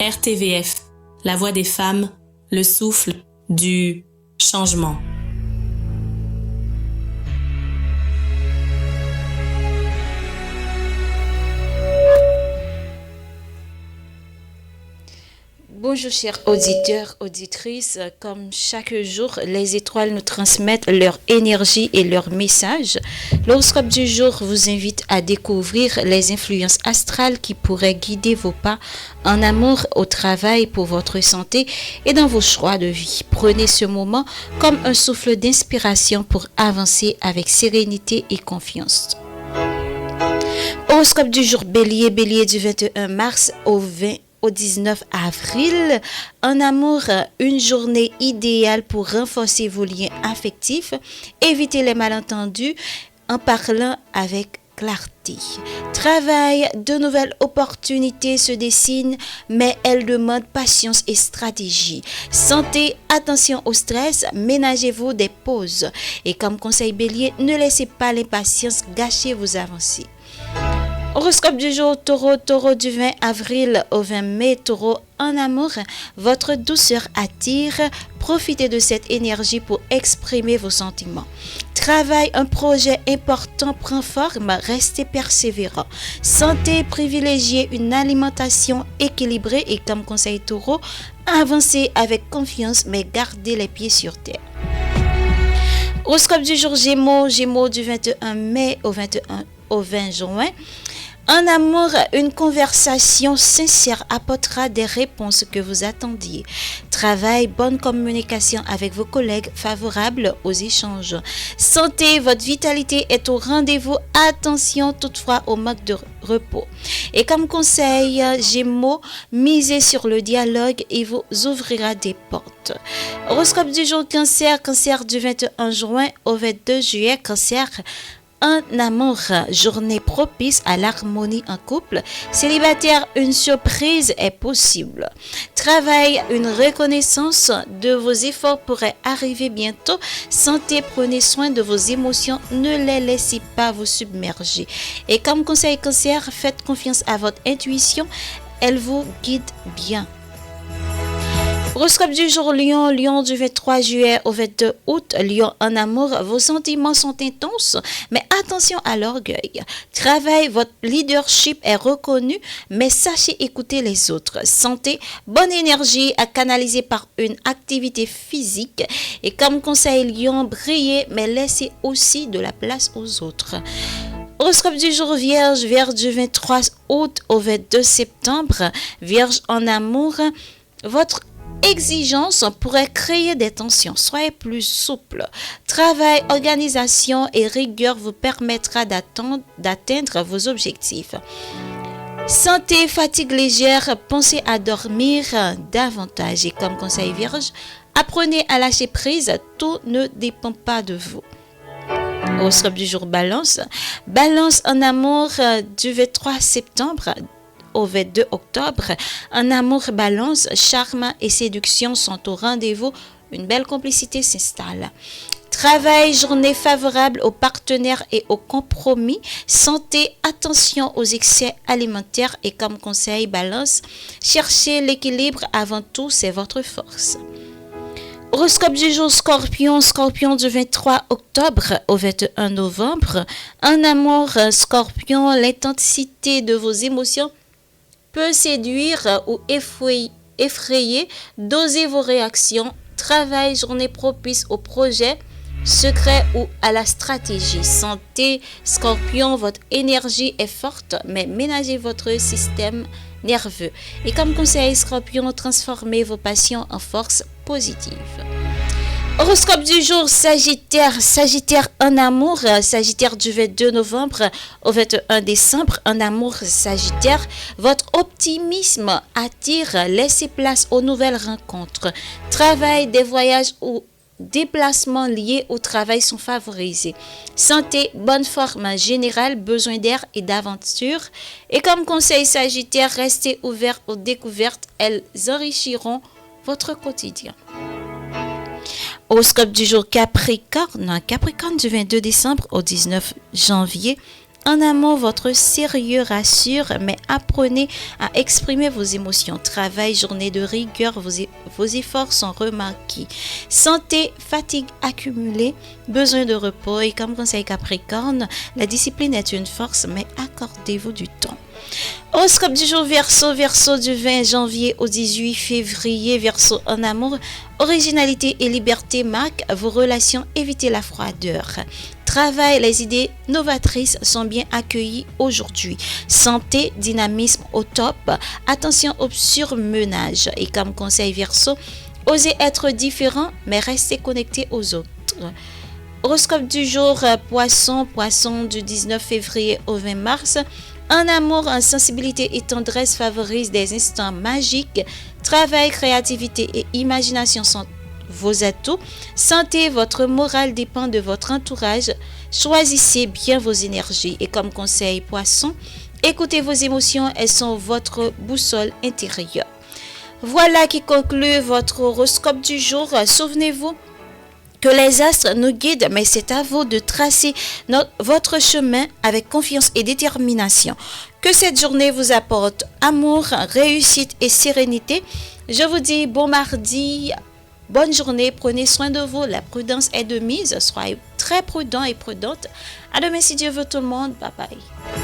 RTVF, la voix des femmes, le souffle du changement. Bonjour chers auditeurs, auditrices, comme chaque jour, les étoiles nous transmettent leur énergie et leur message. L'horoscope du jour vous invite à découvrir les influences astrales qui pourraient guider vos pas en amour, au travail, pour votre santé et dans vos choix de vie. Prenez ce moment comme un souffle d'inspiration pour avancer avec sérénité et confiance. Horoscope du jour Bélier, Bélier du 21 mars au 19 avril. En amour, une journée idéale pour renforcer vos liens affectifs. Évitez les malentendus en parlant avec clarté. Travail, de nouvelles opportunités se dessinent, mais elles demandent patience et stratégie. Santé, attention au stress, ménagez-vous des pauses. Et comme conseil Bélier, ne laissez pas l'impatience gâcher vos avancées. Horoscope du jour, Taureau, Taureau du 20 avril au 20 mai, Taureau, en amour, votre douceur attire. Profitez de cette énergie pour exprimer vos sentiments. Travail, un projet important prend forme, restez persévérant. Santé, privilégiez une alimentation équilibrée et comme conseil Taureau, avancez avec confiance mais gardez les pieds sur terre. Horoscope du jour, Gémeaux, Gémeaux du 21 mai au 20 juin. En amour, une conversation sincère apportera des réponses que vous attendiez. Travail, bonne communication avec vos collègues favorable aux échanges. Santé, votre vitalité est au rendez-vous. Attention toutefois au manque de repos. Et comme conseil, Gémeaux, misez sur le dialogue et vous ouvrira des portes. Horoscope du jour, Cancer, Cancer du 21 juin au 22 juillet, Cancer. En amour, journée propice à l'harmonie en couple. Célibataire, une surprise est possible. Travail, une reconnaissance de vos efforts pourrait arriver bientôt. Santé, prenez soin de vos émotions, ne les laissez pas vous submerger. Et comme conseil Cancer, faites confiance à votre intuition, elle vous guide bien. Horoscope du jour, Lion, Lion du 23 juillet au 22 août, Lion en amour, vos sentiments sont intenses, mais attention à l'orgueil. Travail, votre leadership est reconnu, mais sachez écouter les autres. Santé, bonne énergie à canaliser par une activité physique. Et comme conseil Lion, brillez, mais laissez aussi de la place aux autres. Horoscope du jour, Vierge, Vierge du 23 août au 22 septembre, Vierge en amour, votre exigence pourrait créer des tensions. Soyez plus souple. Travail, organisation et rigueur vous permettra d'atteindre vos objectifs. Santé, fatigue légère, pensez à dormir davantage. Et comme conseil Vierge, apprenez à lâcher prise, tout ne dépend pas de vous. Horoscope du jour, Balance. Balance en amour du 23 septembre au 22 octobre, en amour, Balance, charme et séduction sont au rendez-vous, une belle complicité s'installe. Travail, journée favorable aux partenaires et aux compromis. Santé, attention aux excès alimentaires et comme conseil Balance, cherchez l'équilibre avant tout, c'est votre force. Horoscope du jour, Scorpion, Scorpion du 23 octobre au 21 novembre. En amour, Scorpion, l'intensité de vos émotions peut séduire ou effrayer, dosez vos réactions. Travail, journée propice au projet, secret ou à la stratégie. Santé, Scorpion, votre énergie est forte, mais ménagez votre système nerveux. Et comme conseil Scorpion, transformez vos passions en force positive. Horoscope du jour, Sagittaire, Sagittaire en amour, Sagittaire du 22 novembre au 21 décembre, en amour Sagittaire, votre optimisme attire, laissez place aux nouvelles rencontres. Travail, des voyages ou déplacements liés au travail sont favorisés. Santé, bonne forme générale, besoin d'air et d'aventure. Et comme conseil Sagittaire, restez ouvert aux découvertes, elles enrichiront votre quotidien. Horoscope du jour, Capricorne, Capricorne du 22 décembre au 19 janvier. En amour, votre sérieux rassure, mais apprenez à exprimer vos émotions. Travail, journée de rigueur, vos efforts sont remarqués. Santé, fatigue accumulée, besoin de repos. Et comme conseil Capricorne, la discipline est une force, mais accordez-vous du temps. Horoscope du jour Verseau, Verseau du 20 janvier au 18 février, Verseau en amour, originalité et liberté marquent vos relations, évitez la froideur. Travail, les idées novatrices sont bien accueillies aujourd'hui. Santé, dynamisme au top, attention au surmenage. Et comme conseil Verseau, osez être différent mais restez connecté aux autres. Horoscope du jour Poisson, Poisson du 19 février au 20 mars. En amour, en sensibilité et tendresse favorisent des instants magiques. Travail, créativité et imagination sont vos atouts. Santé, votre morale dépend de votre entourage. Choisissez bien vos énergies. Et comme conseil Poisson, écoutez vos émotions, elles sont votre boussole intérieure. Voilà qui conclut votre horoscope du jour. Souvenez-vous que les astres nous guident, mais c'est à vous de tracer votre chemin avec confiance et détermination. Que cette journée vous apporte amour, réussite et sérénité. Je vous dis bon mardi, bonne journée, prenez soin de vous, la prudence est de mise, soyez très prudents et prudentes. À demain si Dieu veut tout le monde, bye bye.